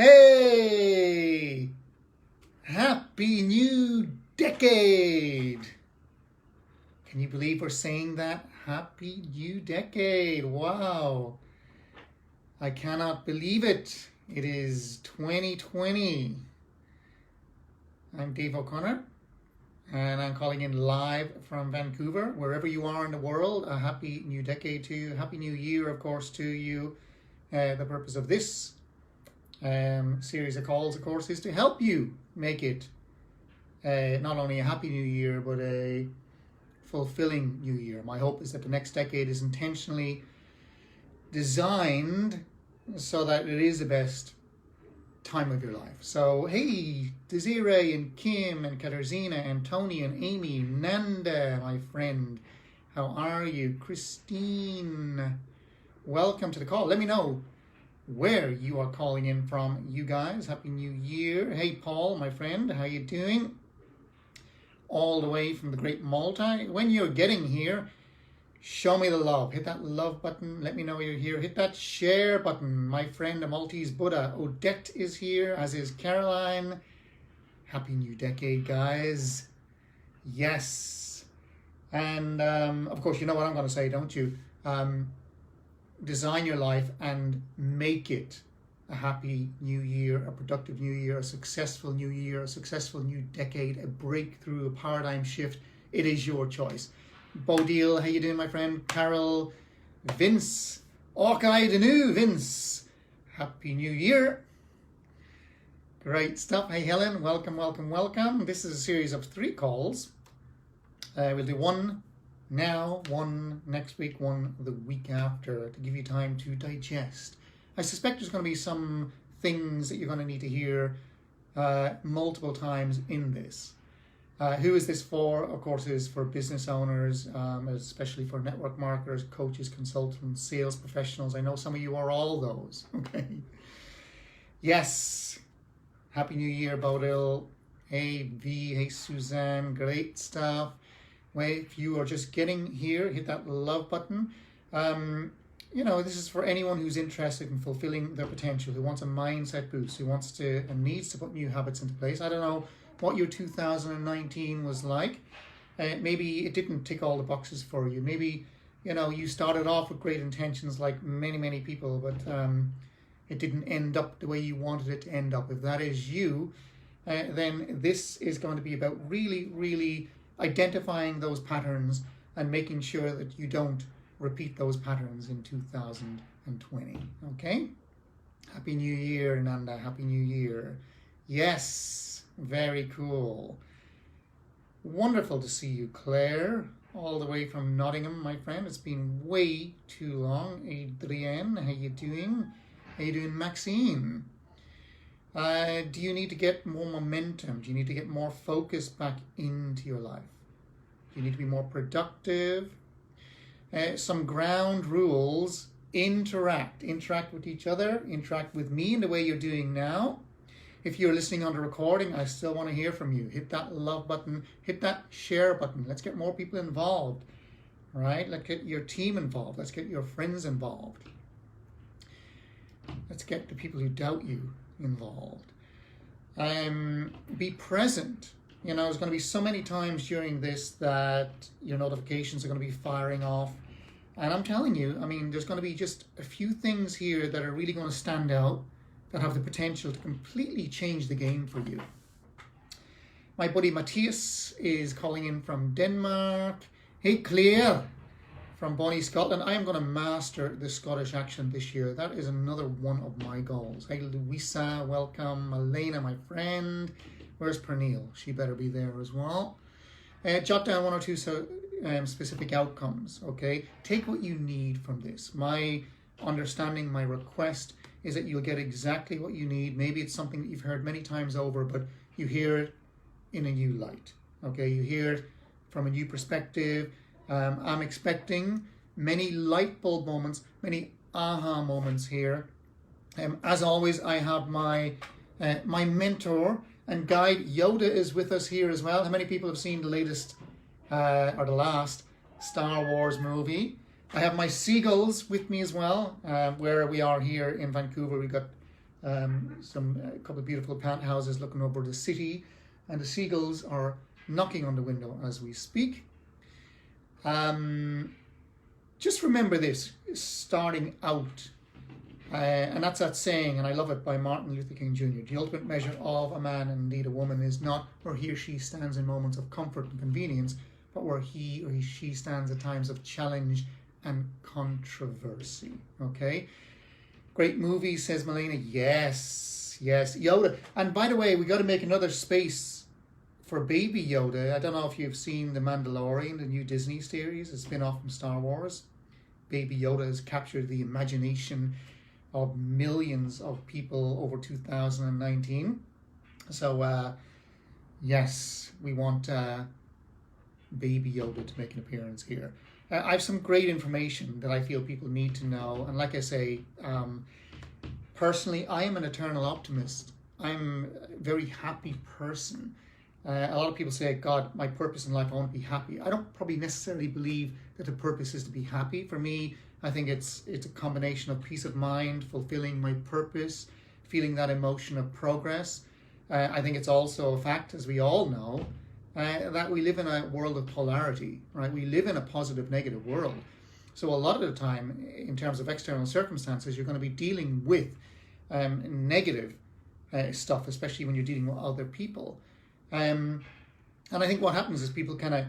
Hey! Happy New Decade! Can you believe we're saying that? Happy New Decade! Wow! I cannot believe it. It is 2020. I'm Dave O'Connor, and I'm calling in live from Vancouver. Wherever you are in the world, a happy new decade to you. Happy New Year, of course, to you. The purpose of this series of calls, of course, is to help you make it not only a happy new year, but a fulfilling new year. My hope is that the next decade is intentionally designed so that it is the best time of your life. So, hey, Desiree and Kim and Katarzyna and Tony and Amy, Nanda, my friend, how are you? Christine, welcome to the call. Let me know where you are calling in from, you guys. Happy New Year. Hey, Paul, my friend, how you doing? All the way from the Great Malta. When you're getting here, show me the love. Hit that love button. Let me know you're here. Hit that share button. My friend, the Maltese Buddha, Odette, is here, as is Caroline. Happy New Decade, guys. Yes. And, of course, you know what I'm going to say, don't you? Design your life and make it a happy new year, a productive new year, a successful new year, a successful new decade, a breakthrough, a paradigm shift. It is your choice. Bodil, how you doing, my friend? Carol, Vince, Orkai Danu, Vince. Happy New Year. Great stuff. Hey, Helen, welcome, welcome, welcome. This is a series of 3 calls. We'll do one now, one next week, one the week after, to give you time to digest. I suspect there's going to be some things that you're going to need to hear multiple times in this. Who is this for? Of course, it is for business owners, especially for network marketers, coaches, consultants, sales professionals. I know some of you are all those. Okay. Yes. Happy New Year, Bodil. Hey, V. Hey, Suzanne. Great stuff. Wait, if you are just getting here, hit that love button. You know, this is for anyone who's interested in fulfilling their potential, who wants a mindset boost, who wants to and needs to put new habits into place. I don't know what your 2019 was like. Maybe it didn't tick all the boxes for you. Maybe, you know, you started off with great intentions like many people, but it didn't end up the way you wanted it to end up. If that is you, then this is going to be about really identifying those patterns and making sure that you don't repeat those patterns in 2020. Okay? Happy New Year, Nanda. Happy New Year. Yes, very cool. Wonderful to see you, Claire, all the way from Nottingham, my friend. It's been way too long. Adrienne, how you doing? How you doing, Maxine? Do you need to get more momentum? Do you need to get more focus back into your life? Do you need to be more productive? Some ground rules. Interact with each other. Interact with me in the way you're doing now. If you're listening on the recording, I still want to hear from you. Hit that love button. Hit that share button. Let's get more people involved. All right? Let's get your team involved. Let's get your friends involved. Let's get the people who doubt you involved. Be present. You know, there's going to be so many times during this that your notifications are going to be firing off. And I'm telling you, I mean, there's going to be just a few things here that are really going to stand out, that have the potential to completely change the game for you. My buddy Matthias is calling in from Denmark. Hey, Claire from Bonnie, Scotland. I am going to master the Scottish accent this year. That is another one of my goals. Hey, Louisa, welcome. Elena, my friend. Where's Pernille? She better be there as well. Jot down 1 or 2 specific outcomes, okay? Take what you need from this. My understanding, my request is that you'll get exactly what you need. Maybe it's something that you've heard many times over, but you hear it in a new light, okay? You hear it from a new perspective. I'm expecting many light bulb moments, many aha moments here. As always, I have my mentor and guide, Yoda, is with us here as well. How many people have seen the latest or the last Star Wars movie? I have my seagulls with me as well, where we are here in Vancouver. We've got A couple of beautiful penthouses looking over the city, and the seagulls are knocking on the window as we speak. Just remember this, starting out, and that's that saying, and I love it, by Martin Luther King Jr. The ultimate measure of a man, and indeed a woman, is not where he or she stands in moments of comfort and convenience, but where he or she stands at times of challenge and controversy. Okay? Great movie, says Melina. Yes, Yoda. And by the way, we got to make another space for Baby Yoda. I don't know if you've seen The Mandalorian, the new Disney series, a spin-off from Star Wars. Baby Yoda has captured the imagination of millions of people over 2019. So, yes, we want Baby Yoda to make an appearance here. I have some great information that I feel people need to know. And like I say, personally, I am an eternal optimist. I'm a very happy person. A lot of people say, God, my purpose in life, I want to be happy. I don't probably necessarily believe that the purpose is to be happy. For me, I think it's a combination of peace of mind, fulfilling my purpose, feeling that emotion of progress. I think it's also a fact, as we all know, that we live in a world of polarity, right? We live in a positive, negative world. So a lot of the time, in terms of external circumstances, you're going to be dealing with negative stuff, especially when you're dealing with other people. And I think what happens is people kind of,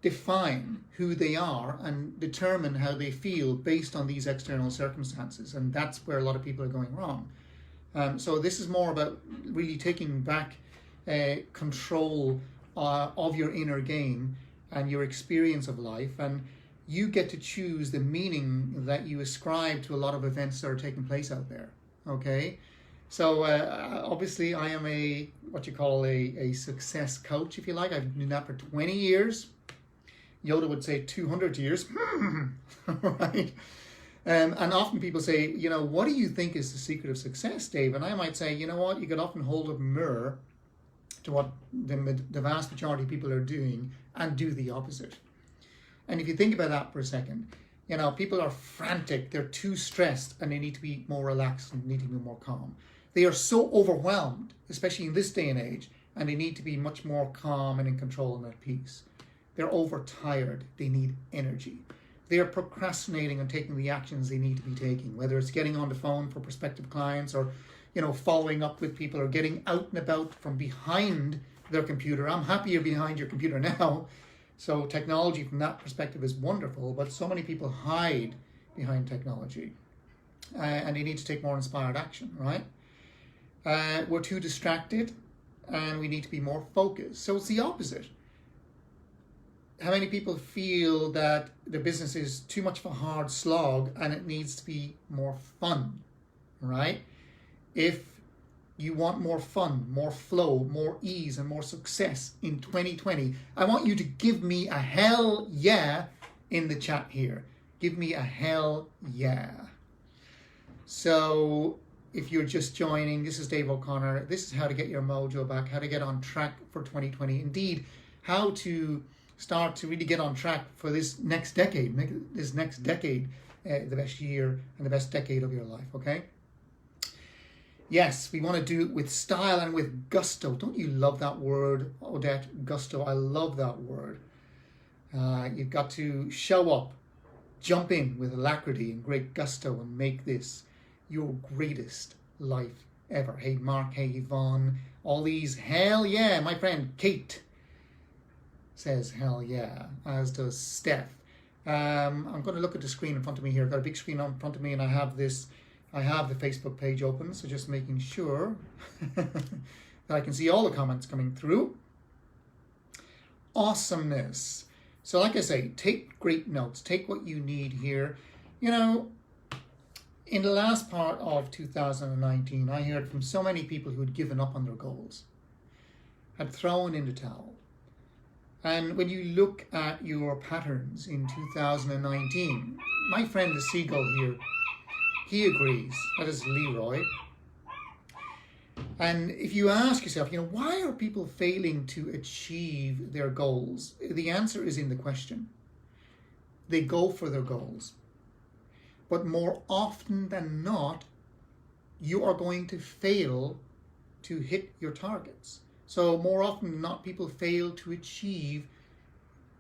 define who they are and determine how they feel based on these external circumstances. And that's where a lot of people are going wrong. So this is more about really taking back control of your inner game and your experience of life. And you get to choose the meaning that you ascribe to a lot of events that are taking place out there. Okay? So obviously I am what you call a success coach, if you like. I've been doing that for 20 years. Yoda would say 200 years. Right? And often people say, what do you think is the secret of success, Dave? And I might say, you know what? You could often hold a mirror to what the vast majority of people are doing and do the opposite. And if you think about that for a second, people are frantic. They're too stressed and they need to be more relaxed and need to be more calm. They are so overwhelmed, especially in this day and age, and they need to be much more calm and in control and at peace. They're overtired. They need energy. They are procrastinating on taking the actions they need to be taking, whether it's getting on the phone for prospective clients or, following up with people or getting out and about from behind their computer. I'm happy you're behind your computer now. So technology from that perspective is wonderful, but so many people hide behind technology and they need to take more inspired action, right? We're too distracted and we need to be more focused. So it's the opposite. How many people feel that their business is too much of a hard slog and it needs to be more fun, right? If you want more fun, more flow, more ease, and more success in 2020, I want you to give me a hell yeah in the chat here. Give me a hell yeah. So if you're just joining, this is Dave O'Connor. This is how to get your mojo back, how to get on track for 2020. Indeed, how to start to really get on track for this next decade. Make this next decade the best year and the best decade of your life, okay? Yes, we want to do it with style and with gusto. Don't you love that word, Odette? Gusto, I love that word. You've got to show up, jump in with alacrity and great gusto and make this your greatest life ever. Hey, Mark, hey, Yvonne, all these, hell yeah, my friend Kate says hell yeah, as does Steph. I'm going to look at the screen in front of me here. I've got a big screen in front of me and I have the Facebook page open, so just making sure that I can see all the comments coming through. Awesomeness. So like I say, take great notes, take what you need here. In the last part of 2019, I heard from so many people who had given up on their goals, had thrown in the towel. And when you look at your patterns in 2019, my friend the seagull here, he agrees. That is Leroy. And if you ask yourself, why are people failing to achieve their goals? The answer is in the question. They go for their goals, but more often than not, you are going to fail to hit your targets. So more often than not, people fail to achieve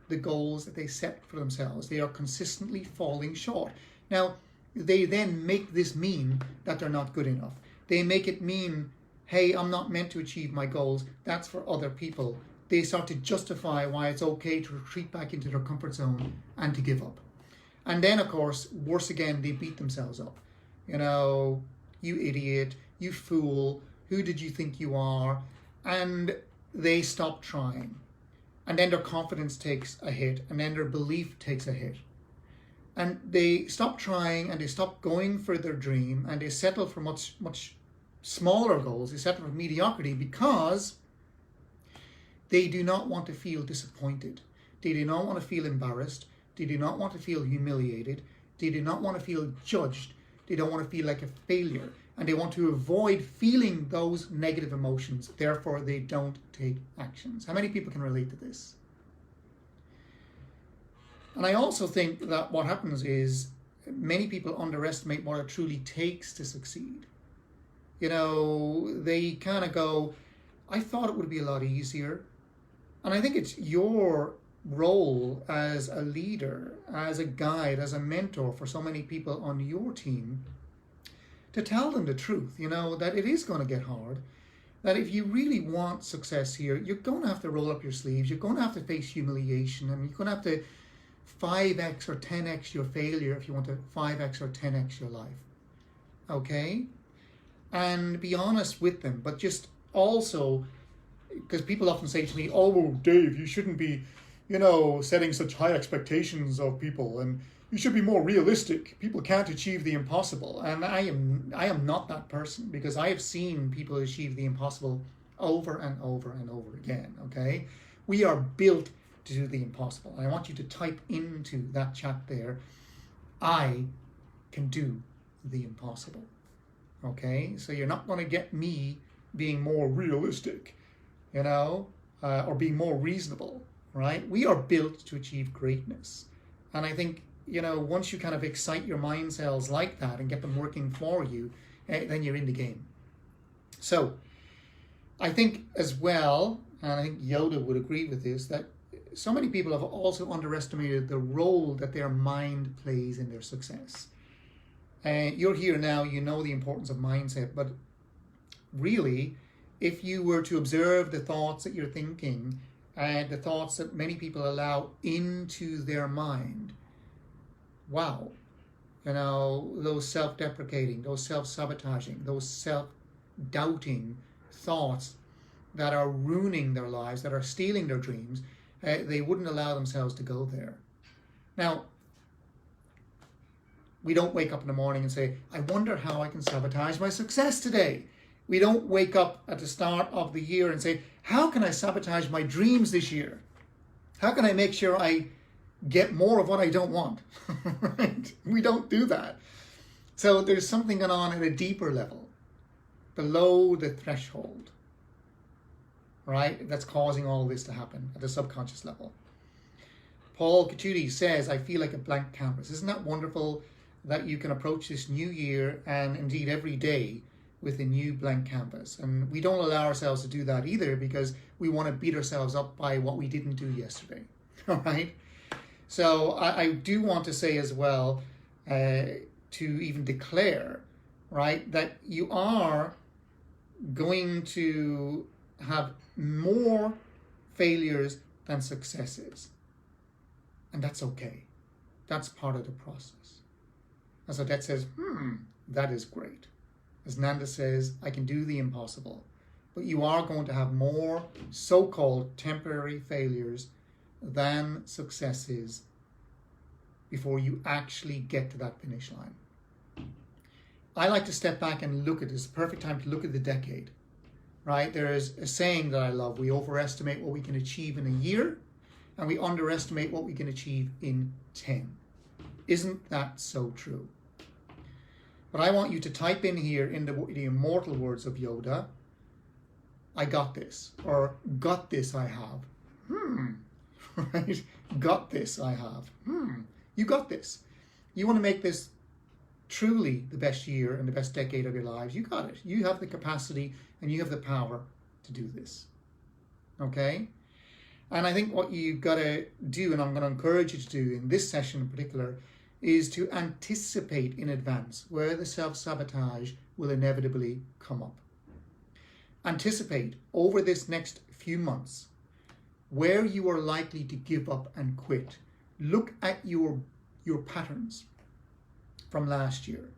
the goals that they set for themselves. They are consistently falling short. Now, they then make this mean that they're not good enough. They make it mean, hey, I'm not meant to achieve my goals. That's for other people. They start to justify why it's okay to retreat back into their comfort zone and to give up. And then, of course, worse again, they beat themselves up. You know, you idiot, you fool, who did you think you are? And they stop trying. And then their confidence takes a hit, and then their belief takes a hit. And they stop trying, and they stop going for their dream, and they settle for much, much smaller goals. They settle for mediocrity because they do not want to feel disappointed. They do not want to feel embarrassed. They do not want to feel humiliated. They do not want to feel judged. They don't want to feel like a failure. And they want to avoid feeling those negative emotions. Therefore, they don't take actions. How many people can relate to this? And I also think that what happens is many people underestimate what it truly takes to succeed. You know, they kind of go, I thought it would be a lot easier. And I think it's your role as a leader, as a guide, as a mentor for so many people on your team to tell them the truth, you know, that it is going to get hard, that if you really want success here, you're going to have to roll up your sleeves, you're going to have to face humiliation, and you're going to have to 5x or 10x your failure if you want to 5x or 10x your life. Okay? And be honest with them, but just also, because people often say to me, oh, Dave, you shouldn't be, you know, setting such high expectations of people, and you should be more realistic. People can't achieve the impossible. And I am not that person, because I have seen people achieve the impossible over and over and over again, okay? We are built to do the impossible. And I want you to type into that chat there, I can do the impossible, okay? So you're not going to get me being more realistic, you know, or being more reasonable, right? We are built to achieve greatness. And I think, you know, once you kind of excite your mind cells like that and get them working for you, then you're in the game. So I think as well, and I think Yoda would agree with this, that so many people have also underestimated the role that their mind plays in their success. And you're here now, you know the importance of mindset, but really, if you were to observe the thoughts that you're thinking and the thoughts that many people allow into their mind, wow, you know, those self-deprecating, those self-sabotaging, those self-doubting thoughts that are ruining their lives, that are stealing their dreams, they wouldn't allow themselves to go there. Now, we don't wake up in the morning and say, I wonder how I can sabotage my success today. We don't wake up at the start of the year and say, how can I sabotage my dreams this year? How can I make sure I get more of what I don't want? Right? We don't do that. So there's something going on at a deeper level, below the threshold, right? That's causing all this to happen at the subconscious level. Paul Catuti says, I feel like a blank canvas. Isn't that wonderful that you can approach this new year and indeed every day with a new blank canvas? And we don't allow ourselves to do that either, because we want to beat ourselves up by what we didn't do yesterday. All right? So I do want to say as well, to even declare, right, that you are going to have more failures than successes. And that's okay. That's part of the process. As Odette says, that is great. As Nanda says, I can do the impossible. But you are going to have more so-called temporary failures than successes before you actually get to that finish line. I like to step back and look at this. Perfect time to look at the decade, right? There is a saying that I love. We overestimate what we can achieve in a year, and we underestimate what we can achieve in 10. Isn't that so true? But I want you to type in here in the immortal words of Yoda, I got this, or got this I have. Right? Got this I have. You got this. You want to make this truly the best year and the best decade of your lives, you got it. You have the capacity and you have the power to do this. Okay? And I think what you've got to do, and I'm going to encourage you to do in this session in particular, is to anticipate in advance where the self-sabotage will inevitably come up. Anticipate over this next few months where you are likely to give up and quit. Look at your patterns from last year.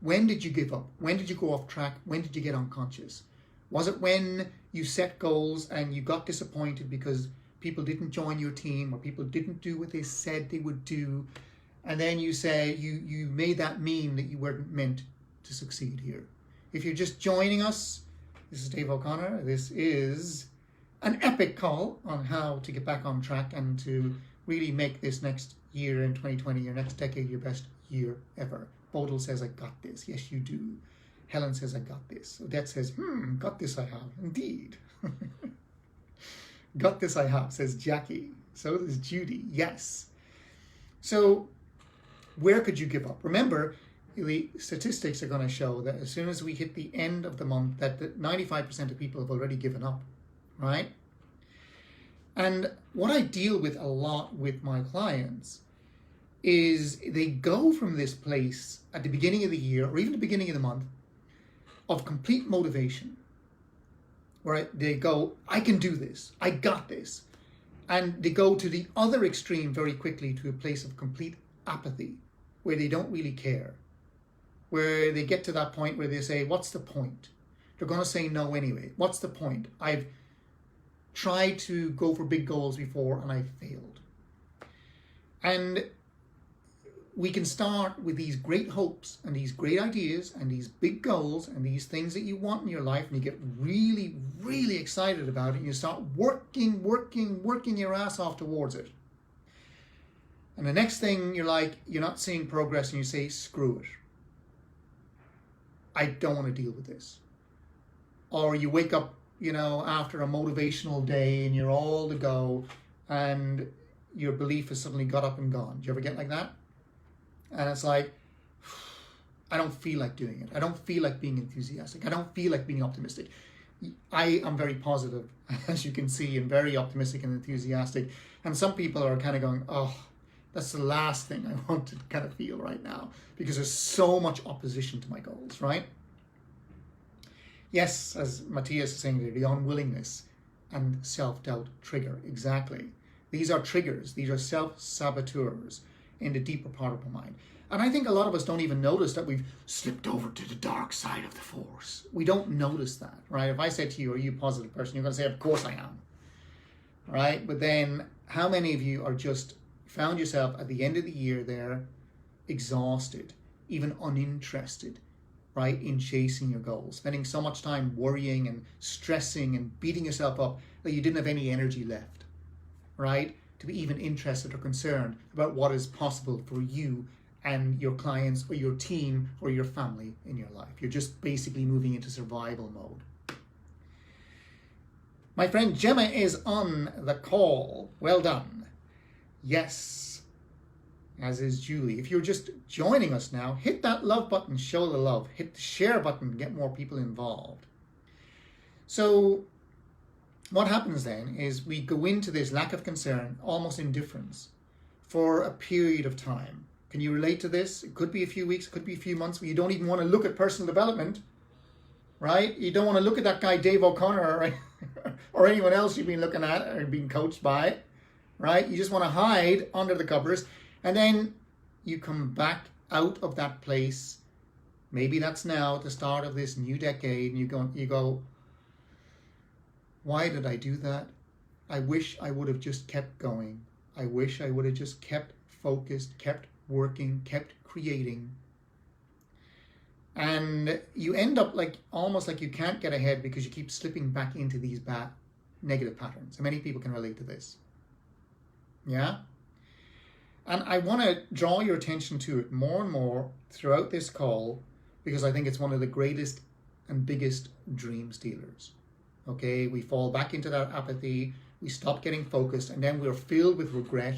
When did you give up? When did you go off track? When did you get unconscious? Was it when you set goals and you got disappointed because people didn't join your team or people didn't do what they said they would do, and then you say you made that mean that you weren't meant to succeed here? If you're just joining us, this is Dave O'Connor. This is an epic call on how to get back on track and to really make this next year in 2020, your next decade, your best year ever. Bodil says, I got this. Yes, you do. Helen says, I got this. Odette says, got this I have. Indeed. Got this I have, says Jackie. So does Judy. Yes. So where could you give up? Remember, the statistics are going to show that as soon as we hit the end of the month, that 95% of people have already given up, right? And what I deal with a lot with my clients is they go from this place at the beginning of the year or even the beginning of the month of complete motivation, where they go, I can do this, I got this. And they go to the other extreme very quickly to a place of complete apathy, where they don't really care, where they get to that point where they say, what's the point? They're going to say no anyway. What's the point? I've tried to go for big goals before and I failed. And we can start with these great hopes and these great ideas and these big goals and these things that you want in your life, and you get really, really excited about it, and you start working your ass off towards it. And the next thing you're not seeing progress, and you say, screw it. I don't want to deal with this. Or you wake up, after a motivational day and you're all to go and your belief has suddenly got up and gone. Do you ever get like that? And it's like, I don't feel like doing it. I don't feel like being enthusiastic. I don't feel like being optimistic. I am very positive, as you can see, and very optimistic and enthusiastic. And some people are kind of going, oh, that's the last thing I want to kind of feel right now, because there's so much opposition to my goals, right? Yes, as Matthias is saying there, the unwillingness and self-doubt trigger. Exactly. These are triggers. These are self-saboteurs in the deeper part of our mind. And I think a lot of us don't even notice that we've slipped over to the dark side of the force. We don't notice that, right? If I said to you, are you a positive person? You're going to say, of course I am, right? But then how many of you are just found yourself at the end of the year there exhausted, even uninterested, right, in chasing your goals, spending so much time worrying and stressing and beating yourself up that you didn't have any energy left, right, to be even interested or concerned about what is possible for you and your clients or your team or your family in your life. You're just basically moving into survival mode. My friend Gemma is on the call. Well done. Yes, as is Julie. If you're just joining us now, hit that love button, show the love. Hit the share button, get more people involved. So what happens then is we go into this lack of concern, almost indifference, for a period of time. Can you relate to this? It could be a few weeks, it could be a few months, where you don't even want to look at personal development, right? You don't want to look at that guy Dave O'Connor or anyone else you've been looking at or being coached by, right? You just want to hide under the covers, and then you come back out of that place. Maybe that's now at the start of this new decade, and you go, why did I do that? I wish I would have just kept going. I wish I would have just kept focused, kept working, kept creating. And you end up almost like you can't get ahead because you keep slipping back into these bad negative patterns. And many people can relate to this. Yeah? And I want to draw your attention to it more and more throughout this call, because I think it's one of the greatest and biggest dream stealers. Okay, we fall back into that apathy, we stop getting focused, and then we're filled with regret,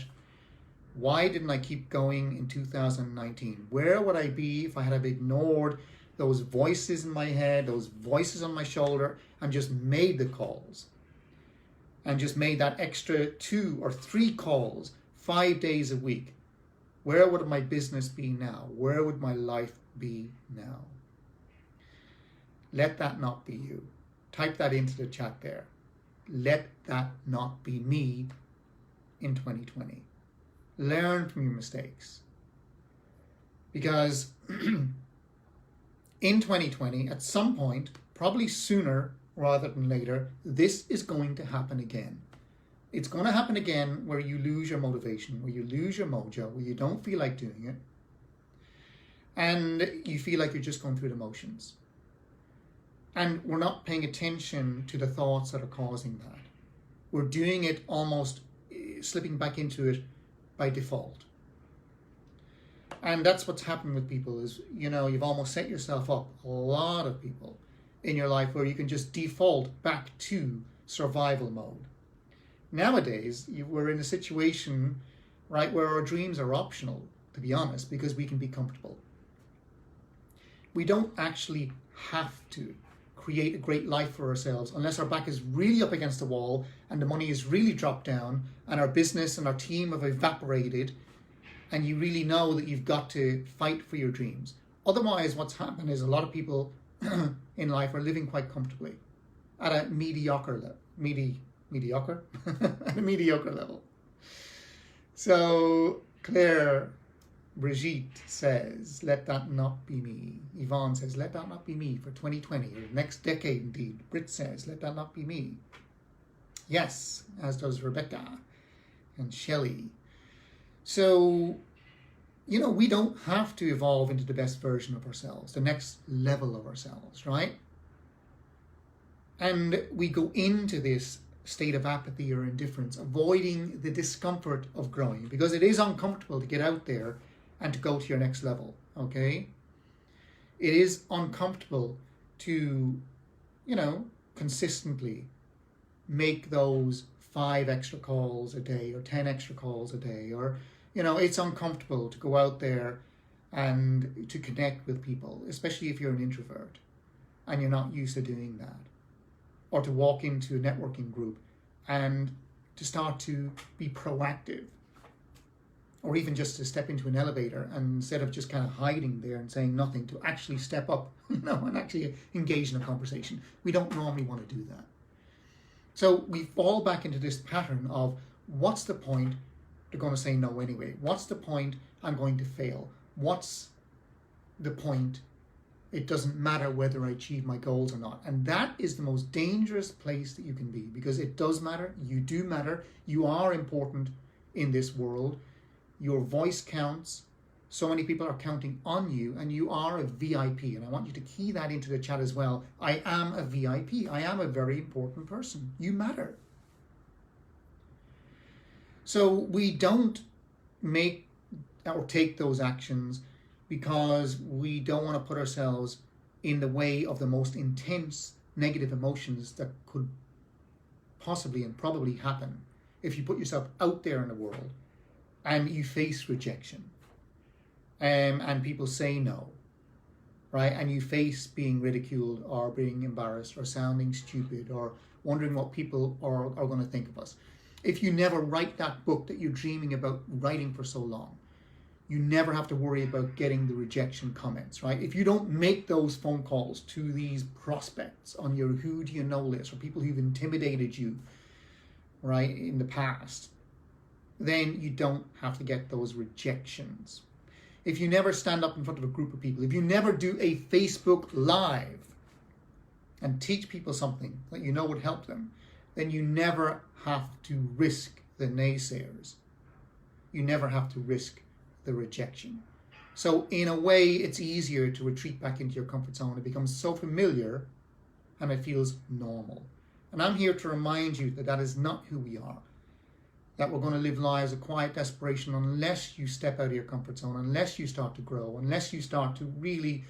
Why didn't I keep going in 2019? Where would I be if I had ignored those voices in my head, those voices on my shoulder, and just made the calls? And just made that extra 2 or 3 calls 5 days a week. Where would my business be now? Where would my life be now? Let that not be you. Type that into the chat there. Let that not be me in 2020. Learn from your mistakes. Because in 2020, at some point, probably sooner rather than later, this is going to happen again. It's going to happen again where you lose your motivation, where you lose your mojo, where you don't feel like doing it, and you feel like you're just going through the motions. And we're not paying attention to the thoughts that are causing that. We're doing it almost slipping back into it by default. And that's what's happening with people is, you've almost set yourself up, a lot of people in your life, where you can just default back to survival mode. Nowadays, we're in a situation, right, where our dreams are optional, to be honest, because we can be comfortable. We don't actually have to create a great life for ourselves unless our back is really up against the wall and the money is really dropped down and our business and our team have evaporated and you really know that you've got to fight for your dreams. Otherwise, what's happened is a lot of people in life are living quite comfortably at a mediocre level. Mediocre? At a mediocre level. So Claire Brigitte says, let that not be me. Yvonne says, let that not be me for 2020 or next decade indeed. Britt says, let that not be me. Yes, as does Rebecca and Shelley. So, we don't have to evolve into the best version of ourselves, the next level of ourselves, right? And we go into this state of apathy or indifference, avoiding the discomfort of growing, because it is uncomfortable to get out there and to go to your next level, okay? It is uncomfortable to, consistently make those 5 extra calls a day or 10 extra calls a day, or, it's uncomfortable to go out there and to connect with people, especially if you're an introvert and you're not used to doing that, or to walk into a networking group and to start to be proactive. Or even just to step into an elevator and instead of just kind of hiding there and saying nothing, to actually step up, and actually engage in a conversation. We don't normally want to do that. So we fall back into this pattern of, what's the point? They're going to say no anyway. What's the point? I'm going to fail. What's the point? It doesn't matter whether I achieve my goals or not. And that is the most dangerous place that you can be, because it does matter. You do matter. You are important in this world. Your voice counts. So many people are counting on you, and you are a VIP. And I want you to key that into the chat as well. I am a VIP. I am a very important person. You matter. So we don't make or take those actions because we don't want to put ourselves in the way of the most intense negative emotions that could possibly and probably happen if you put yourself out there in the world and you face rejection, and people say no, right? And you face being ridiculed or being embarrassed or sounding stupid or wondering what people are going to think of us. If you never write that book that you're dreaming about writing for so long, you never have to worry about getting the rejection comments, right? If you don't make those phone calls to these prospects on your who do you know list, or people who've intimidated you, right, in the past, then you don't have to get those rejections. If you never stand up in front of a group of people, if you never do a Facebook Live and teach people something that you know would help them, then you never have to risk the naysayers. You never have to risk the rejection. So in a way, it's easier to retreat back into your comfort zone. It becomes so familiar and it feels normal. And I'm here to remind you that that is not who we are. That we're going to live lives of quiet desperation unless you step out of your comfort zone, unless you start to grow, unless you start to really,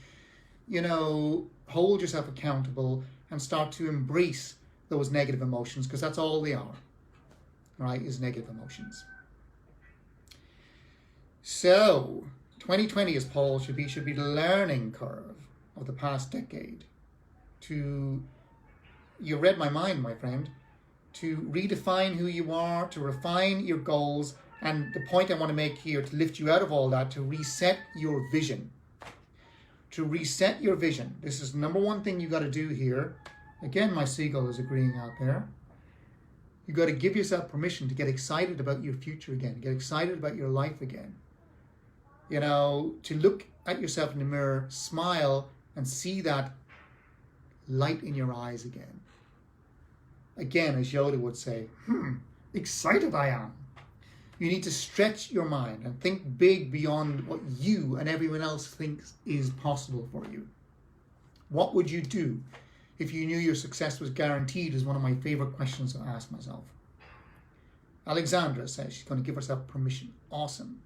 hold yourself accountable and start to embrace those negative emotions, because that's all they are, right, is negative emotions. So 2020, as Paul should be the learning curve of the past decade. You read my mind, my friend, to redefine who you are, to refine your goals, and the point I want to make here, to lift you out of all that, to reset your vision. To reset your vision. This is the number one thing you got to do here. Again, my seagull is agreeing out there. You got to give yourself permission to get excited about your future again, get excited about your life again. You know, to look at yourself in the mirror, smile, and see that light in your eyes again. Again, as Yoda would say, excited I am. You need to stretch your mind and think big beyond what you and everyone else thinks is possible for you. What would you do if you knew your success was guaranteed is one of my favorite questions to ask myself. Alexandra says she's going to give herself permission. Awesome.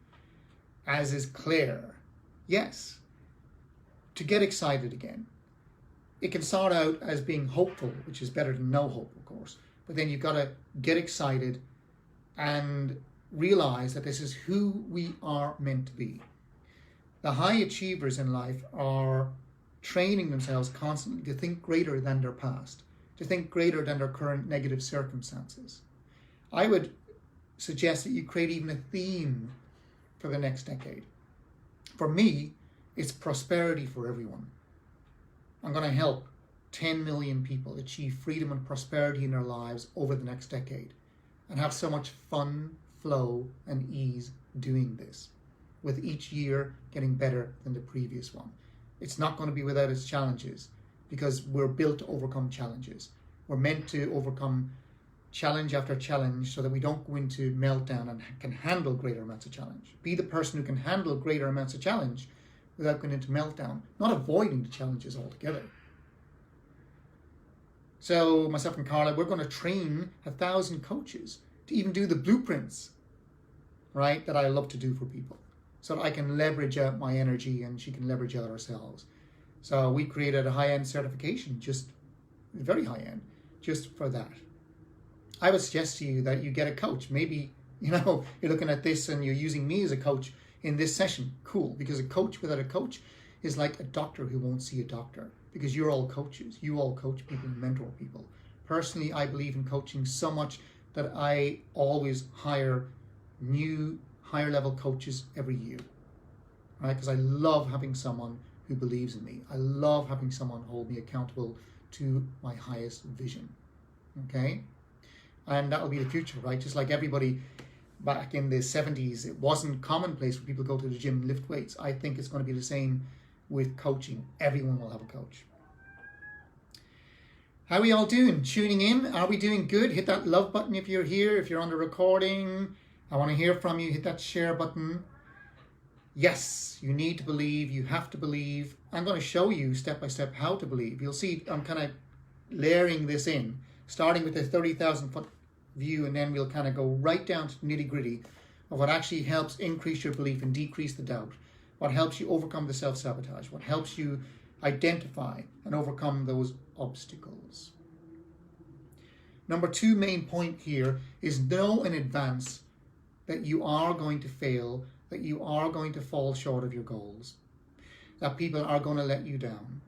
As is Claire. Yes. To get excited again. It can start out as being hopeful, which is better than no hope, of course. But then you've got to get excited and realize that this is who we are meant to be. The high achievers in life are training themselves constantly to think greater than their past, to think greater than their current negative circumstances. I would suggest that you create even a theme for the next decade. For me, it's prosperity for everyone. I'm going to help 10 million people achieve freedom and prosperity in their lives over the next decade and have so much fun, flow, and ease doing this, with each year getting better than the previous one. It's not going to be without its challenges, because we're built to overcome challenges. We're meant to overcome challenge after challenge so that we don't go into meltdown and can handle greater amounts of challenge. Be the person who can handle greater amounts of challenge without going into meltdown, not avoiding the challenges altogether. So myself and Carla, we're going to train 1,000 coaches to even do the blueprints, right, that I love to do for people, so that I can leverage out my energy and she can leverage out ourselves. So we created a high-end certification, just very high-end, just for that. I would suggest to you that you get a coach. Maybe, you're looking at this and you're using me as a coach in this session. Cool, because a coach without a coach is like a doctor who won't see a doctor, because you're all coaches. You all coach people and mentor people. Personally, I believe in coaching so much that I always hire new higher level coaches every year, right? Because I love having someone who believes in me. I love having someone hold me accountable to my highest vision, okay? And that will be the future, right? Just like everybody back in the 70s, it wasn't commonplace for people to go to the gym and lift weights. I think it's going to be the same with coaching. Everyone will have a coach. How are we all doing? Tuning in? Are we doing good? Hit that love button if you're here. If you're on the recording, I want to hear from you. Hit that share button. Yes, you need to believe. You have to believe. I'm going to show you step by step how to believe. You'll see I'm kind of layering this in, starting with the 30,000 foot view, and then we'll kind of go right down to the nitty gritty of what actually helps increase your belief and decrease the doubt, what helps you overcome the self-sabotage, what helps you identify and overcome those obstacles. Number 2 main point here is know in advance that you are going to fail, that you are going to fall short of your goals, that people are going to let you down,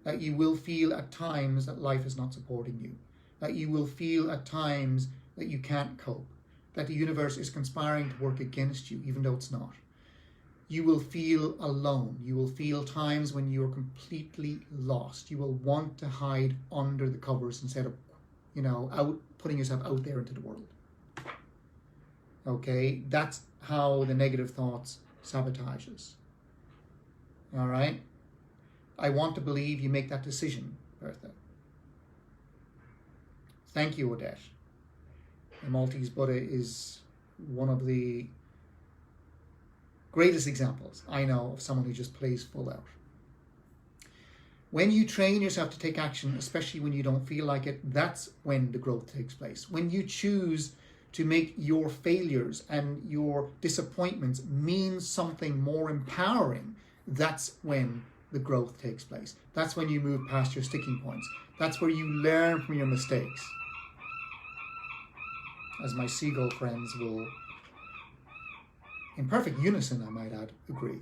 that you will feel at times that life is not supporting you, that you will feel at times that you can't cope, that the universe is conspiring to work against you even though it's not. You will feel alone. You will feel times when you are completely lost. You will want to hide under the covers instead of, putting yourself out there into the world. Okay, that's how the negative thoughts sabotage us. All right? I want to believe you make that decision, Bertha. Thank you, Odette. The Maltese Buddha is one of the greatest examples I know of someone who just plays full out. When you train yourself to take action, especially when you don't feel like it, that's when the growth takes place. When you choose to make your failures and your disappointments mean something more empowering, that's when the growth takes place. That's when you move past your sticking points. That's where you learn from your mistakes. As my seagull friends will in perfect unison, I might add, agree.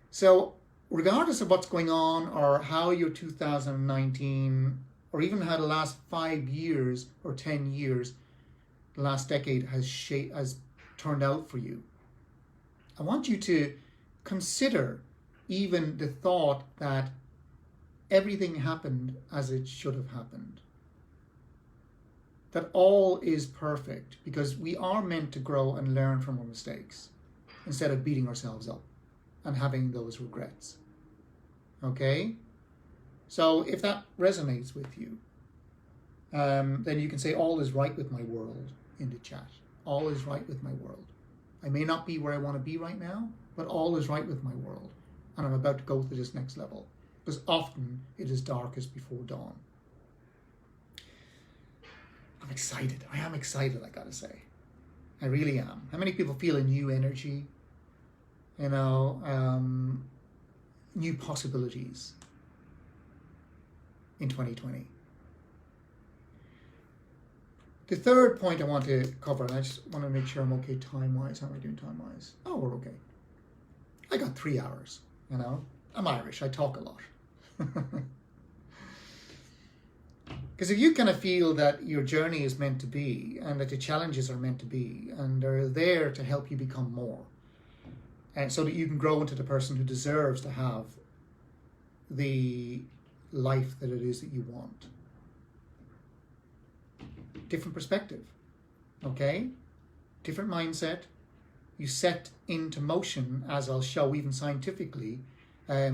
So regardless of what's going on or how your 2019 or even how the last 5 years or 10 years, the last decade has turned out for you, I want you to consider even the thought that everything happened as it should have happened. That all is perfect, because we are meant to grow and learn from our mistakes instead of beating ourselves up and having those regrets. Okay? So if that resonates with you, then you can say, all is right with my world in the chat. All is right with my world. I may not be where I want to be right now, but all is right with my world. And I'm about to go to this next level. Because often it is darkest before dawn. I'm excited. I am excited, I gotta say. I really am. How many people feel a new energy? You know, new possibilities in 2020. The third point I want to cover, and I just want to make sure I'm okay time-wise. How am I doing time-wise? Oh, we're okay. I got 3 hours, you know. I'm Irish. I talk a lot. Because if you kind of feel that your journey is meant to be, and that the challenges are meant to be, and they're there to help you become more, and so that you can grow into the person who deserves to have the life that it is that you want. Different perspective, okay? Different mindset. You set into motion, as I'll show even scientifically, a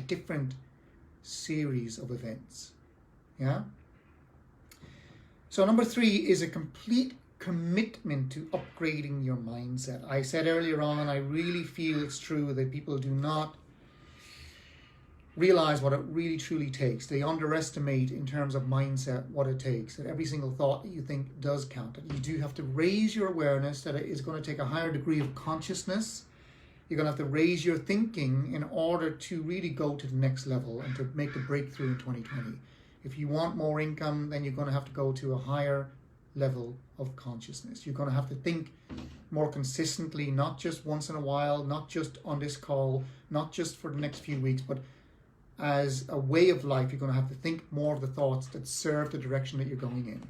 different series of events, yeah? So number 3 is a complete commitment to upgrading your mindset. I said earlier on, I really feel it's true that people do not realize what it really truly takes. They underestimate in terms of mindset what it takes, that every single thought that you think does count. That you do have to raise your awareness, that it is going to take a higher degree of consciousness. You're going to have to raise your thinking in order to really go to the next level and to make the breakthrough in 2020. If you want more income, then you're going to have to go to a higher level of consciousness. You're going to have to think more consistently, not just once in a while, not just on this call, not just for the next few weeks, but as a way of life. You're going to have to think more of the thoughts that serve the direction that you're going in.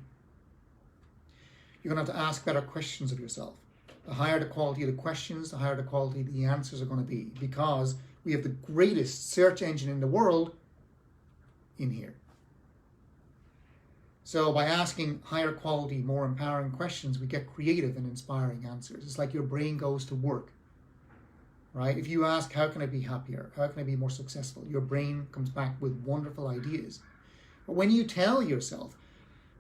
You're going to have to ask better questions of yourself. The higher the quality of the questions, the higher the quality of the answers are going to be, because we have the greatest search engine in the world in here. So by asking higher quality, more empowering questions, we get creative and inspiring answers. It's like your brain goes to work, right? If you ask, how can I be happier? How can I be more successful? Your brain comes back with wonderful ideas. But when you tell yourself,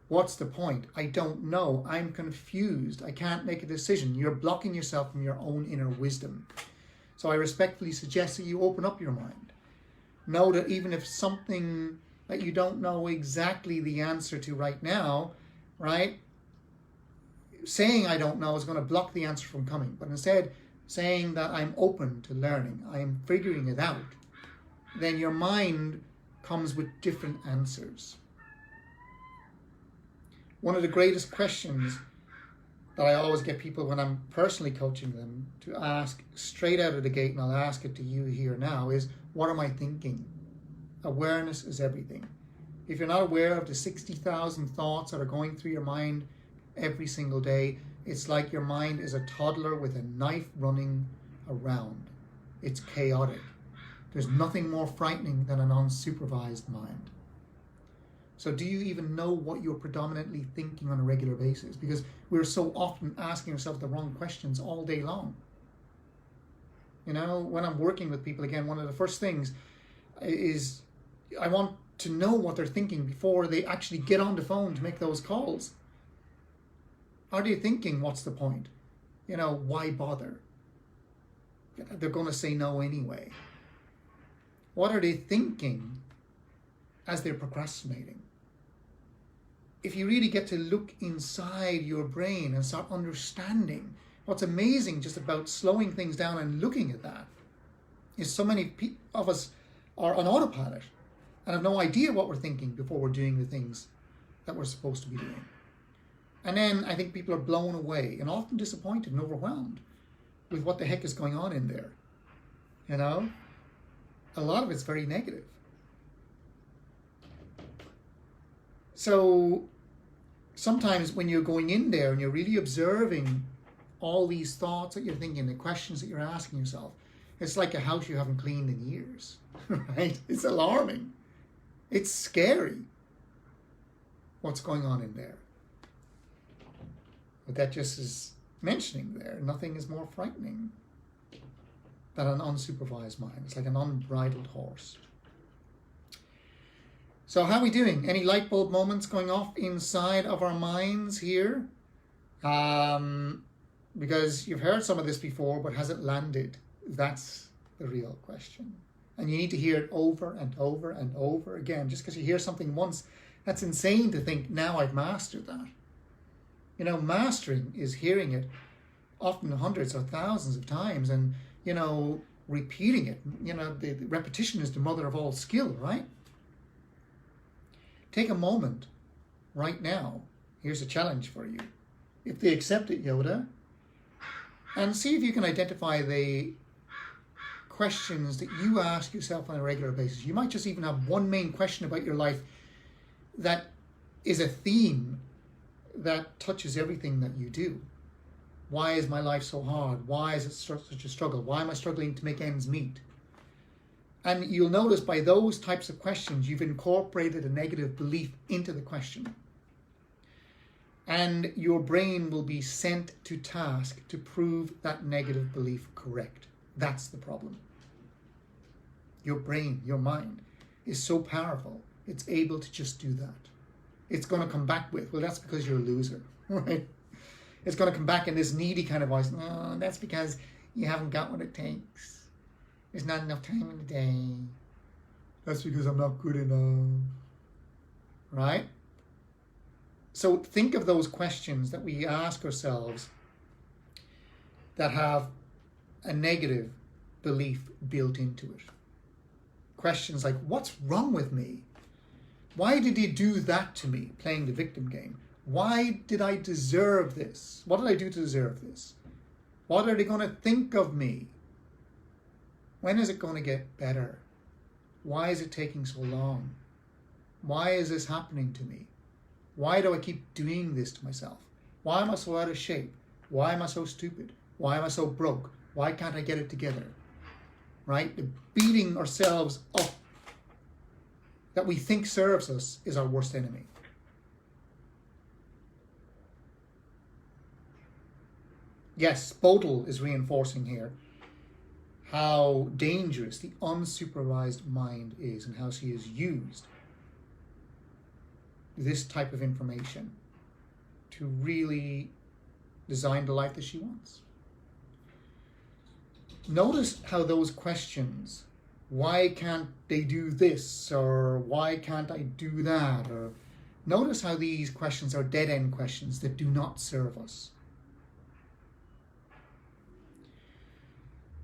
what's the point? I don't know. I'm confused. I can't make a decision. You're blocking yourself from your own inner wisdom. So I respectfully suggest that you open up your mind. Know that even if something that you don't know exactly the answer to right now, right? Saying I don't know is going to block the answer from coming. But instead, saying that I'm open to learning, I am figuring it out, then your mind comes with different answers. One of the greatest questions that I always get people when I'm personally coaching them to ask straight out of the gate, and I'll ask it to you here now, is, what am I thinking? Awareness is everything. If you're not aware of the 60,000 thoughts that are going through your mind every single day, it's like your mind is a toddler with a knife running around. It's chaotic. There's nothing more frightening than an unsupervised mind. So do you even know what you're predominantly thinking on a regular basis? Because we're so often asking ourselves the wrong questions all day long. You know, when I'm working with people, again, one of the first things is I want to know what they're thinking before they actually get on the phone to make those calls. Are they thinking, what's the point? You know, why bother? They're going to say no anyway. What are they thinking as they're procrastinating? If you really get to look inside your brain and start understanding, what's amazing just about slowing things down and looking at that is so many of us are on autopilot and have no idea what we're thinking before we're doing the things that we're supposed to be doing. And then I think people are blown away and often disappointed and overwhelmed with what the heck is going on in there. You know, a lot of it's very negative. So sometimes when you're going in there and you're really observing all these thoughts that you're thinking, the questions that you're asking yourself, it's like a house you haven't cleaned in years, right? It's alarming. It's scary what's going on in there. But that just is mentioning there, nothing is more frightening than an unsupervised mind. It's like an unbridled horse. So how are we doing? Any light bulb moments going off inside of our minds here? Because you've heard some of this before, but has it landed? That's the real question. And you need to hear it over and over and over again. Just because you hear something once, that's insane to think, now I've mastered that. You know, mastering is hearing it often hundreds or thousands of times and, you know, repeating it. You know, the repetition is the mother of all skill, right? Take a moment right now. Here's a challenge for you. If they accept it, Yoda, and see if you can identify the questions that you ask yourself on a regular basis. You might just even have one main question about your life that is a theme that touches everything that you do. Why is my life so hard? Why is it such a struggle? Why am I struggling to make ends meet? And you'll notice by those types of questions, you've incorporated a negative belief into the question. And your brain will be sent to task to prove that negative belief correct. That's the problem. Your brain, your mind, is so powerful, it's able to just do that. It's going to come back with, well, that's because you're a loser, right? It's going to come back in this needy kind of voice. No, that's because you haven't got what it takes. There's not enough time in the day. That's because I'm not good enough, right? So think of those questions that we ask ourselves that have a negative belief built into it. Questions like, what's wrong with me? Why did he do that to me? Playing the victim game. Why did I deserve this? What did I do to deserve this? What are they going to think of me? When is it going to get better? Why is it taking so long? Why is this happening to me? Why do I keep doing this to myself? Why am I so out of shape? Why am I so stupid? Why am I so broke? Why can't I get it together? Right? The beating ourselves up that we think serves us is our worst enemy. Yes, Bodil is reinforcing here how dangerous the unsupervised mind is and how she has used this type of information to really design the life that she wants. Notice how those questions, why can't they do this, or why can't I do that, or notice how these questions are dead-end questions that do not serve us.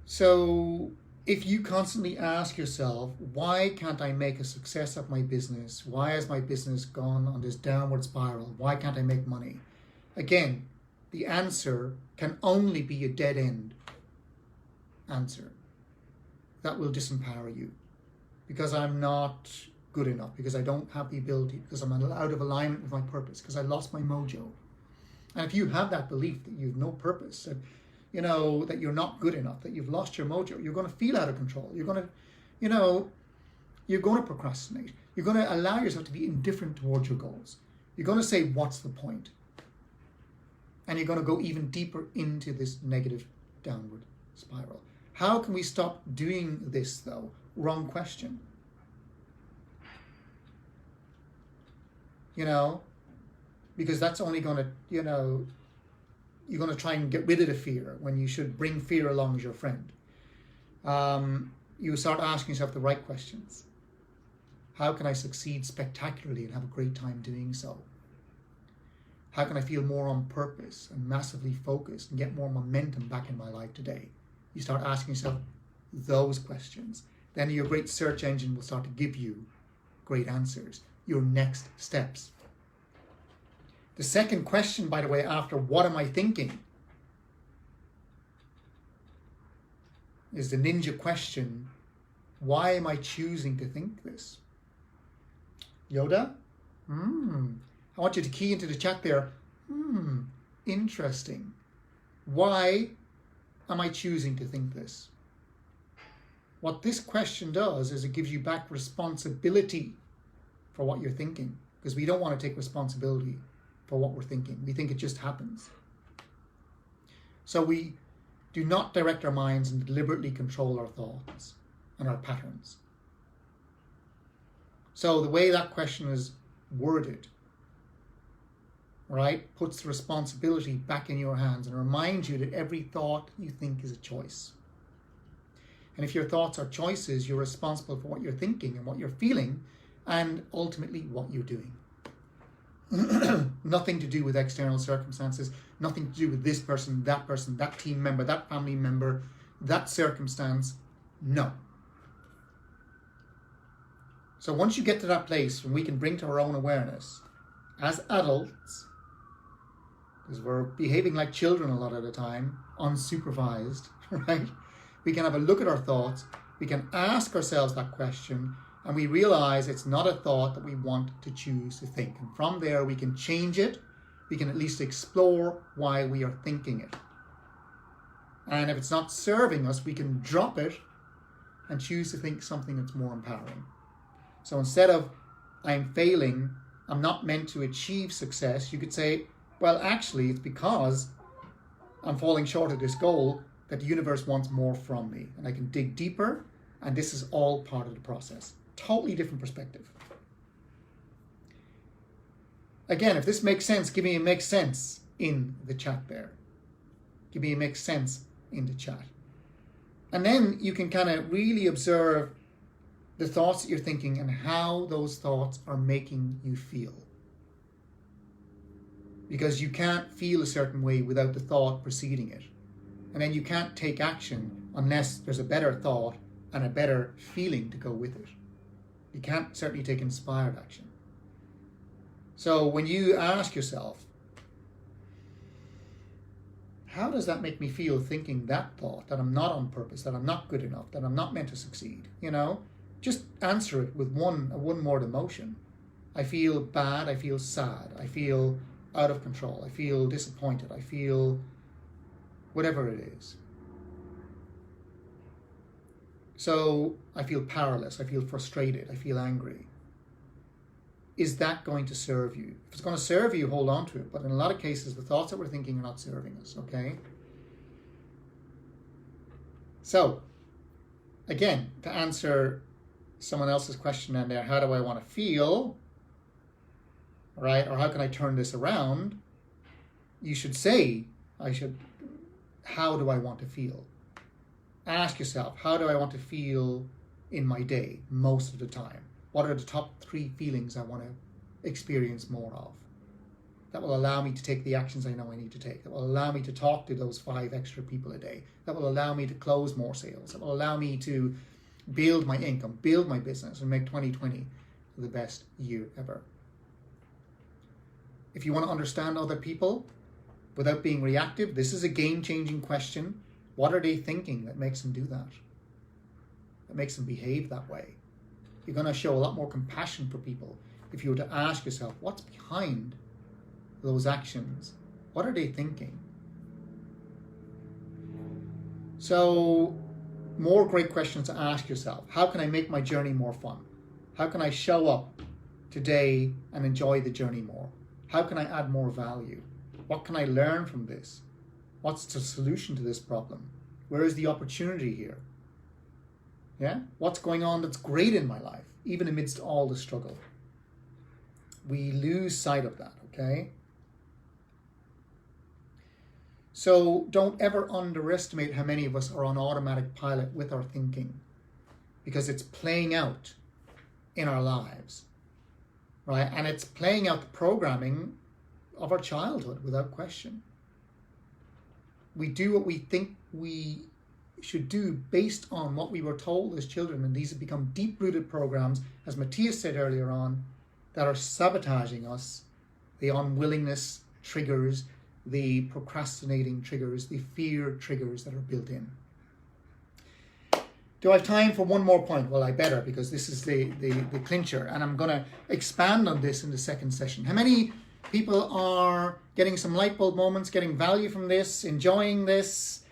So if you constantly ask yourself, why can't I make a success of my business? Why has my business gone on this downward spiral? Why can't I make money? Again, the answer can only be a dead-end answer that will disempower you, because I'm not good enough, because I don't have the ability, because I'm out of alignment with my purpose, because I lost my mojo. And if you have that belief that you've no purpose, that you know, that you're not good enough, that you've lost your mojo, you're going to feel out of control. You're going to, you know, you're going to procrastinate. You're going to allow yourself to be indifferent towards your goals. You're going to say, what's the point? And you're going to go even deeper into this negative downward spiral. How can we stop doing this, though? Wrong question. You know, because that's only going to, you know, you're going to try and get rid of the fear when you should bring fear along as your friend. You start asking yourself the right questions. How can I succeed spectacularly and have a great time doing so? How can I feel more on purpose and massively focused and get more momentum back in my life today? You start asking yourself those questions. Then your great search engine will start to give you great answers, your next steps. The second question, by the way, after what am I thinking, is the ninja question, why am I choosing to think this? Yoda? I want you to key into the chat there. Interesting. Why am I choosing to think this? What this question does is it gives you back responsibility for what you're thinking, because we don't want to take responsibility for what we're thinking. We think it just happens. So we do not direct our minds and deliberately control our thoughts and our patterns. So the way that question is worded, right, puts the responsibility back in your hands and reminds you that every thought you think is a choice. And if your thoughts are choices, you're responsible for what you're thinking and what you're feeling, and ultimately what you're doing. Nothing to do with external circumstances, nothing to do with this person, that team member, that family member, that circumstance. No. So once you get to that place when we can bring to our own awareness as adults, because we're behaving like children a lot of the time, unsupervised, right? We can have a look at our thoughts, we can ask ourselves that question, and we realize it's not a thought that we want to choose to think. And from there, we can change it. We can at least explore why we are thinking it. And if it's not serving us, we can drop it and choose to think something that's more empowering. So instead of, I'm failing, I'm not meant to achieve success, you could say, well, actually, it's because I'm falling short of this goal that the universe wants more from me. And I can dig deeper, and this is all part of the process. Totally different perspective. Again, if this makes sense, give me a makes sense in the chat there. Give me a makes sense in the chat. And then you can kind of really observe the thoughts that you're thinking and how those thoughts are making you feel. Because you can't feel a certain way without the thought preceding it. And then you can't take action unless there's a better thought and a better feeling to go with it. You can't certainly take inspired action. So when you ask yourself, how does that make me feel thinking that thought, that I'm not on purpose, that I'm not good enough, that I'm not meant to succeed, just answer it with one word emotion. I feel bad, I feel sad, I feel out of control, I feel disappointed, I feel whatever it is. So I feel powerless, I feel frustrated, I feel angry. Is that going to serve you? If it's going to serve you, hold on to it. But in a lot of cases, the thoughts that we're thinking are not serving us, okay? So, again, to answer someone else's question in there, how do I want to feel? Right? Or how can I turn this around? You should say, how do I want to feel? Ask yourself, how do I want to feel in my day most of the time? What are the top 3 feelings I want to experience more of? That will allow me to take the actions I know I need to take. That will allow me to talk to those 5 extra people a day. That will allow me to close more sales. That will allow me to build my income, build my business, and make 2020 the best year ever. If you want to understand other people without being reactive, this is a game-changing question. What are they thinking that makes them do that? That makes them behave that way? You're going to show a lot more compassion for people if you were to ask yourself, what's behind those actions? What are they thinking? So, more great questions to ask yourself. How can I make my journey more fun? How can I show up today and enjoy the journey more? How can I add more value? What can I learn from this? What's the solution to this problem? Where is the opportunity here? Yeah? What's going on that's great in my life, even amidst all the struggle? We lose sight of that, okay? So don't ever underestimate how many of us are on automatic pilot with our thinking, because it's playing out in our lives, right? And it's playing out the programming of our childhood without question. We do what we think we should do based on what we were told as children, and these have become deep-rooted programs, as Matthias said earlier on, that are sabotaging us. The unwillingness triggers, the procrastinating triggers, the fear triggers that are built in. Do I have time for one more point? Well, I better, because this is the clincher, and I'm going to expand on this in the second session. How many people are getting some light bulb moments, getting value from this, enjoying this?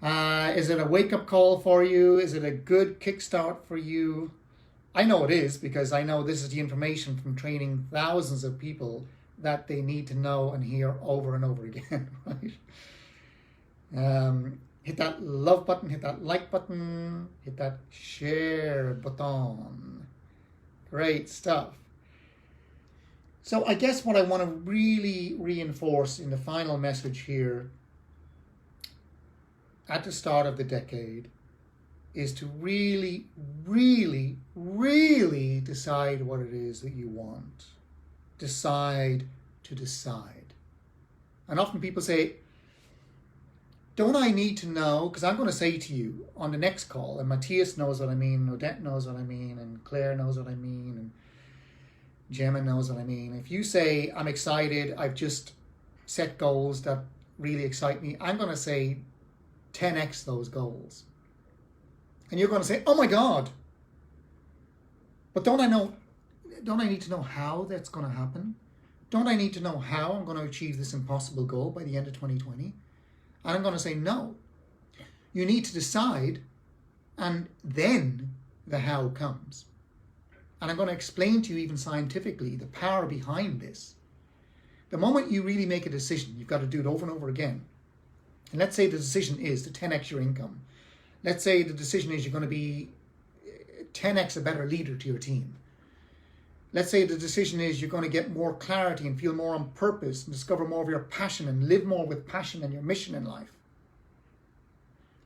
Is it a wake-up call for you? Is it a good kickstart for you? I know it is, because I know this is the information from training thousands of people that they need to know and hear over and over again, right? Hit that love button, hit that like button, hit that share button. Great stuff. So I guess what I want to really reinforce in the final message here at the start of the decade is to really, really, really decide what it is that you want. Decide to decide. And often people say, don't I need to know? Because I'm going to say to you on the next call, and Matthias knows what I mean, Odette knows what I mean, and Claire knows what I mean, and Gemma knows what I mean. If you say, I'm excited, I've just set goals that really excite me, I'm going to say 10x those goals. And you're going to say, oh my God. But don't I need to know how that's going to happen? Don't I need to know how I'm going to achieve this impossible goal by the end of 2020? And I'm going to say, no. You need to decide, and then the how comes. And I'm going to explain to you even scientifically the power behind this. The moment you really make a decision, you've got to do it over and over again. And let's say the decision is to 10x your income. Let's say the decision is you're going to be 10x a better leader to your team. Let's say the decision is you're going to get more clarity and feel more on purpose and discover more of your passion and live more with passion and your mission in life.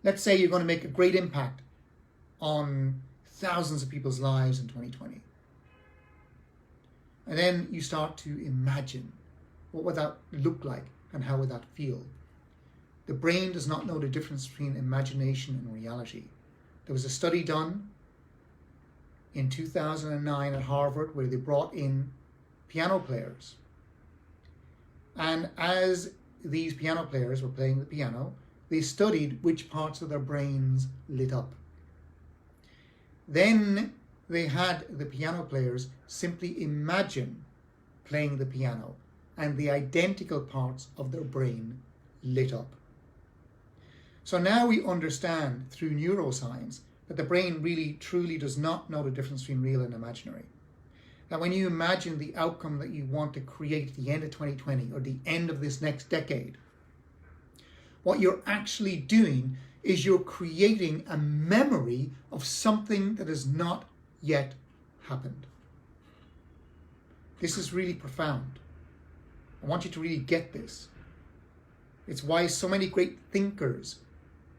Let's say you're going to make a great impact on thousands of people's lives in 2020. And then you start to imagine, what would that look like and how would that feel? The brain does not know the difference between imagination and reality. There was a study done in 2009 at Harvard where they brought in piano players. And as these piano players were playing the piano, they studied which parts of their brains lit up. Then they had the piano players simply imagine playing the piano, and the identical parts of their brain lit up. So now we understand through neuroscience that the brain really truly does not know the difference between real and imaginary. That when you imagine the outcome that you want to create at the end of 2020 or the end of this next decade, what you're actually doing is you're creating a memory of something that has not yet happened. This is really profound. I want you to really get this. It's why so many great thinkers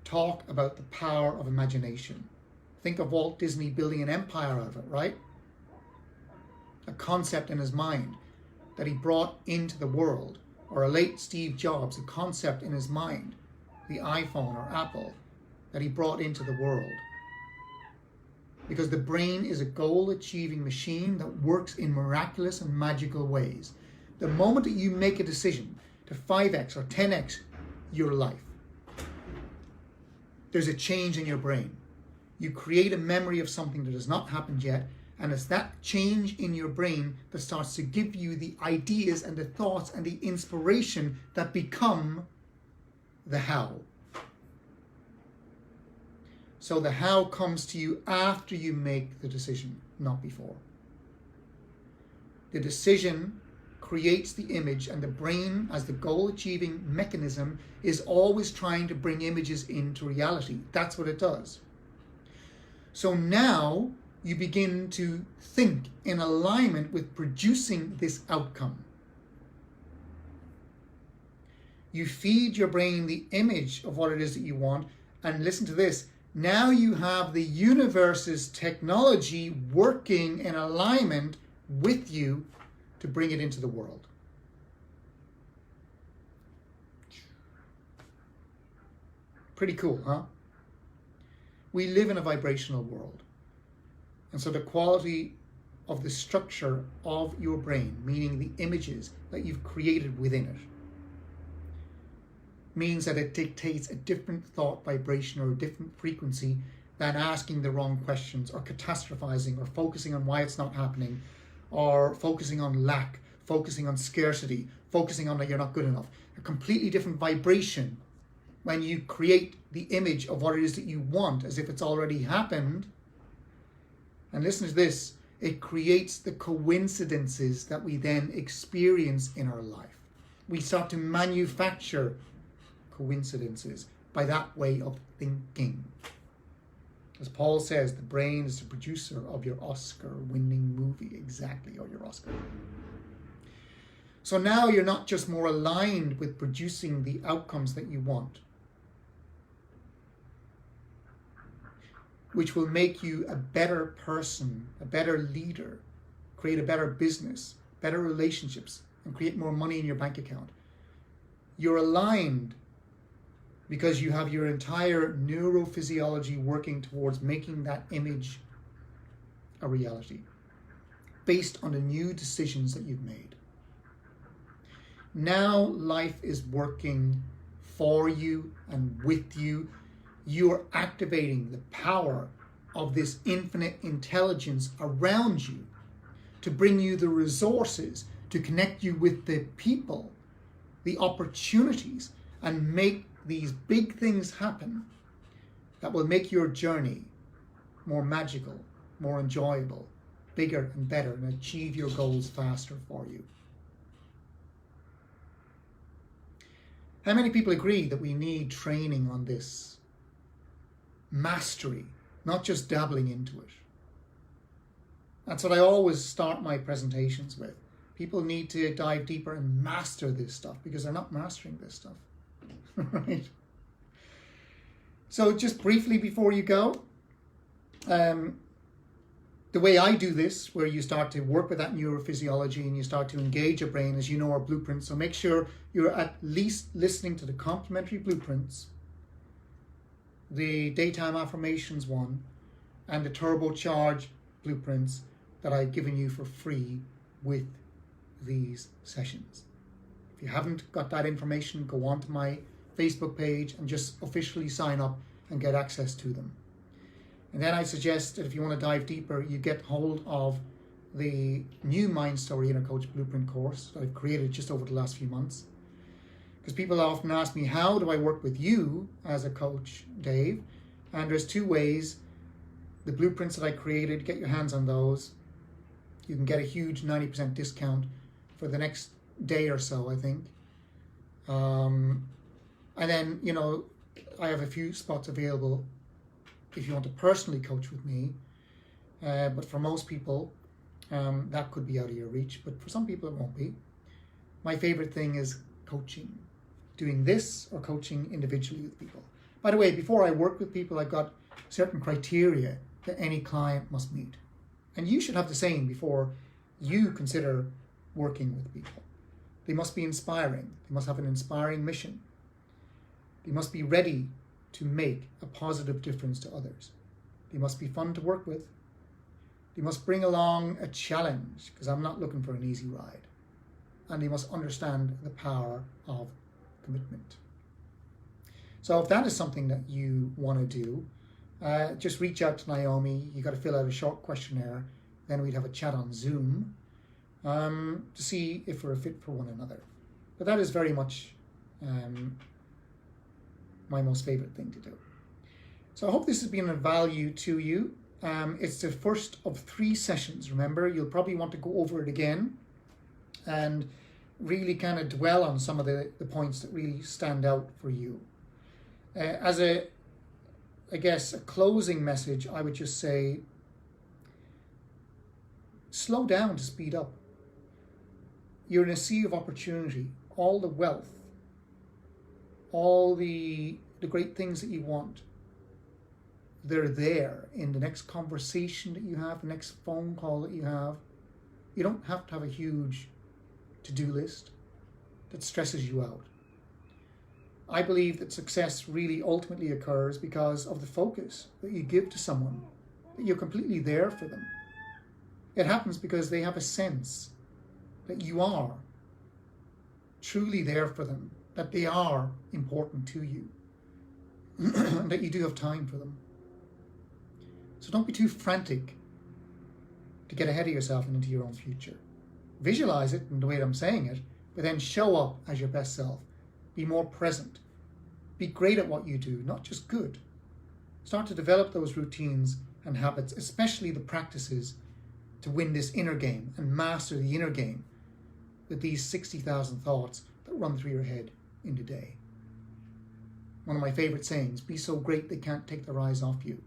talk about the power of imagination. Think of Walt Disney building an empire out of it, right? A concept in his mind that he brought into the world. Or a late Steve Jobs, a concept in his mind, the iPhone or Apple, that he brought into the world. Because the brain is a goal-achieving machine that works in miraculous and magical ways. The moment that you make a decision to 5x or 10x your life, there's a change in your brain. You create a memory of something that has not happened yet, and it's that change in your brain that starts to give you the ideas and the thoughts and the inspiration that become the how. So the how comes to you after you make the decision, not before. The decision creates the image, and the brain, as the goal-achieving mechanism, is always trying to bring images into reality. That's what it does. So now you begin to think in alignment with producing this outcome. You feed your brain the image of what it is that you want, and listen to this, now you have the universe's technology working in alignment with you to bring it into the world. Pretty cool, huh? We live in a vibrational world. And so the quality of the structure of your brain, meaning the images that you've created within it, means that it dictates a different thought vibration or a different frequency than asking the wrong questions or catastrophizing or focusing on why it's not happening or focusing on lack, focusing on scarcity, focusing on that you're not good enough. A completely different vibration when you create the image of what it is that you want as if it's already happened. And listen to this, it creates the coincidences that we then experience in our life. We start to manufacture coincidences by that way of thinking. As Paul says, the brain is the producer of your Oscar-winning movie, exactly, or your Oscar. So now you're not just more aligned with producing the outcomes that you want, which will make you a better person, a better leader, create a better business, better relationships, and create more money in your bank account. You're aligned because you have your entire neurophysiology working towards making that image a reality based on the new decisions that you've made. Now life is working for you and with you. You're activating the power of this infinite intelligence around you to bring you the resources, to connect you with the people, the opportunities, and make these big things happen that will make your journey more magical, more enjoyable, bigger and better, and achieve your goals faster for you. How many people agree that we need training on this? Mastery, not just dabbling into it. That's what I always start my presentations with. People need to dive deeper and master this stuff because they're not mastering this stuff. Right? So just briefly before you go, the way I do this, where you start to work with that neurophysiology and you start to engage your brain, as you know, our blueprints. So make sure you're at least listening to the complementary blueprints, the daytime affirmations one, and the turbocharge blueprints that I've given you for free with these sessions. If you haven't got that information, go on to my Facebook page and just officially sign up and get access to them. And then I suggest that if you want to dive deeper, you get hold of the new Mind Story Inner Coach Blueprint course that I've created just over the last few months. Because people often ask me, how do I work with you as a coach, Dave? And there's two ways. The blueprints that I created, get your hands on those. You can get a huge 90% discount for the next day or so, I think. And then, you know, I have a few spots available if you want to personally coach with me. But for most people, that could be out of your reach. But for some people, it won't be. My favorite thing is coaching. Doing this or coaching individually with people. By the way, before I work with people, I've got certain criteria that any client must meet. And you should have the same before you consider working with people. They must be inspiring. They must have an inspiring mission. They must be ready to make a positive difference to others. They must be fun to work with. They must bring along a challenge, because I'm not looking for an easy ride. And they must understand the power of commitment. So if that is something that you want to do, just reach out to Naomi. You got to fill out a short questionnaire. Then we'd have a chat on Zoom to see if we're a fit for one another. But that is very much my most favorite thing to do. So I hope this has been of value to you. It's the first of 3 sessions. Remember, you'll probably want to go over it again and really kind of dwell on some of the points that really stand out for you. As a closing message, I would just say, slow down to speed up. You're in a sea of opportunity, all the wealth, all the great things that you want. They're there in the next conversation that you have, the next phone call that you have. You don't have to have a huge to-do list that stresses you out. I believe that success really ultimately occurs because of the focus that you give to someone, that you're completely there for them. It happens because they have a sense that you are truly there for them, that they are important to you, and that you do have time for them. So don't be too frantic to get ahead of yourself and into your own future. Visualize it in the way that I'm saying it, but then show up as your best self. Be more present. Be great at what you do, not just good. Start to develop those routines and habits, especially the practices, to win this inner game and master the inner game with these 60,000 thoughts that run through your head in the day. One of my favorite sayings, be so great they can't take their eyes off you.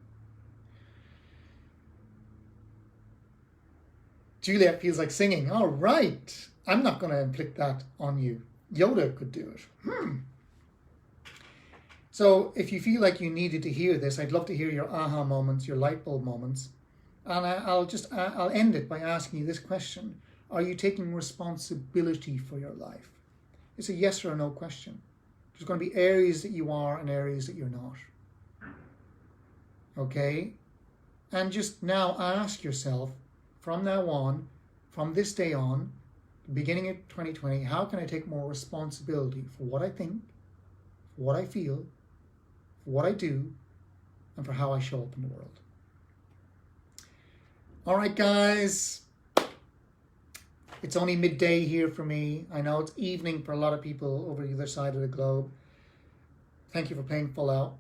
Juliet feels like singing. All right. I'm not going to inflict that on you. Yoda could do it. So if you feel like you needed to hear this, I'd love to hear your aha moments, your light bulb moments. And I'll end it by asking you this question. Are you taking responsibility for your life? It's a yes or a no question. There's going to be areas that you are and areas that you're not. Okay? And just now ask yourself, from now on, from this day on, beginning of 2020, how can I take more responsibility for what I think, for what I feel, for what I do, and for how I show up in the world? All right, guys. It's only midday here for me. I know it's evening for a lot of people over the other side of the globe. Thank you for playing full out.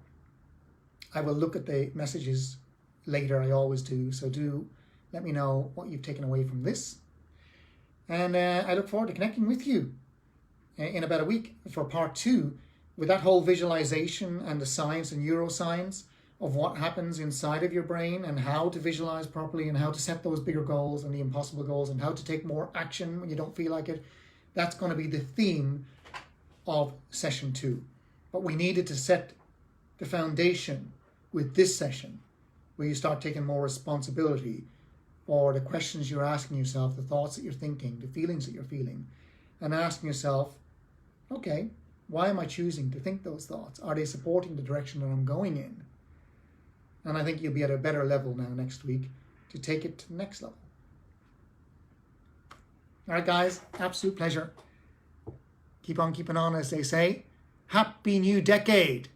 I will look at the messages later. I always do. So do let me know what you've taken away from this. And I look forward to connecting with you in about a week for part 2 with that whole visualization and the science and neuroscience of what happens inside of your brain and how to visualize properly and how to set those bigger goals and the impossible goals and how to take more action when you don't feel like it. That's going to be the theme of session 2. But we needed to set the foundation with this session where you start taking more responsibility for the questions you're asking yourself, the thoughts that you're thinking, the feelings that you're feeling, and asking yourself, okay, why am I choosing to think those thoughts? Are they supporting the direction that I'm going in? And I think you'll be at a better level now next week to take it to the next level. All right, guys, absolute pleasure. Keep on keeping on, as they say. Happy New Decade.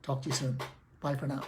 Talk to you soon. Bye for now.